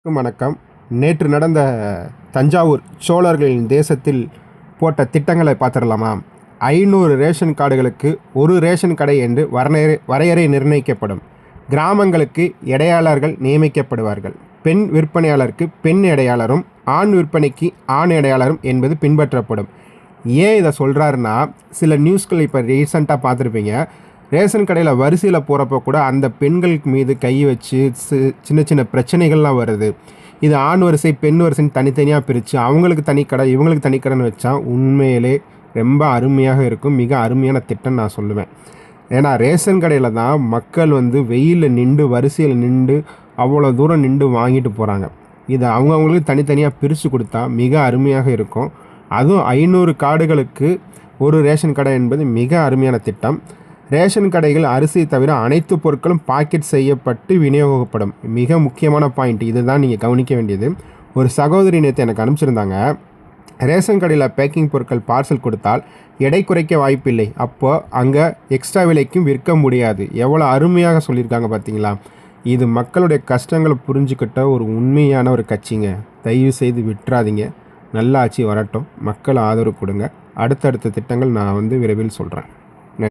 வணக்கம். நேற்று நடந்த தஞ்சாவூர் சோழர்களின் தேசத்தில் போட்ட திட்டங்களை பார்த்துடலாமா? 500 ரேஷன் கார்டுகளுக்கு ஒரு ரேஷன் கடை என்று வரையறை நிர்ணயிக்கப்படும். கிராமங்களுக்கு இடையாளர்கள் நியமிக்கப்படுவார்கள். பெண் விற்பனையாளருக்கு பெண் இடையாளரும், ஆண் விற்பனைக்கு ஆண் இடையாளரும் என்பது பின்பற்றப்படும். ஏன் இதை சொல்கிறாருன்னா, சில நியூஸ்கள் இப்போ ரீசெண்டாக பார்த்துருப்பீங்க. ரேஷன் கடையில் வரிசையில் போகிறப்ப கூட அந்த பெண்களுக்கு மீது கை வச்சு சின்ன சின்ன பிரச்சனைகள்லாம் வருது. இது ஆண் வரிசை பெண் வரிசைன்னு தனித்தனியாக பிரித்து அவங்களுக்கு தனிக்கடை இவங்களுக்கு தனிக்கடைன்னு வச்சா உண்மையிலே ரொம்ப அருமையாக இருக்கும். மிக அருமையான திட்டம் நான் சொல்லுவேன். ஏன்னா ரேஷன் கடையில் தான் மக்கள் வெயிலில் நின்று வரிசையில் நின்று அவ்வளோ தூரம் நின்று வாங்கிட்டு போகிறாங்க. இதை அவங்கவுங்களுக்கு தனித்தனியாக பிரித்து கொடுத்தா மிக அருமையாக இருக்கும். அதுவும் 500 கார்டுகளுக்கு ஒரு ரேஷன் கடை என்பது மிக அருமையான திட்டம். ரேஷன் கடைகள் அரிசி தவிர அனைத்து பொருட்களும் பாக்கெட் செய்யப்பட்டு விநியோகிக்கப்படும். மிக முக்கியமான பாயிண்ட் இதுதான், நீங்கள் கவனிக்க வேண்டியது. ஒரு சகோதரி நேற்று எனக்கு அனுப்பிச்சிருந்தாங்க. ரேஷன் கடையில் பேக்கிங் பொருட்கள் பார்சல் கொடுத்தால் எடை குறைக்க வாய்ப்பில்லை, அப்போ அங்கே எக்ஸ்ட்ரா விலைக்கும் விற்க முடியாது. எவ்வளோ அருமையாக சொல்லியிருக்காங்க பார்த்தீங்களா? இது மக்களுடைய கஷ்டங்களை புரிஞ்சுக்கிட்ட ஒரு உண்மையான ஒரு கட்சிங்க. தயவு செய்து விட்டுறாதீங்க. நல்ல ஆட்சி வரட்டும், மக்கள் ஆதரவு கொடுங்க. அடுத்தடுத்த திட்டங்கள் நான் விரைவில் சொல்கிறேன்.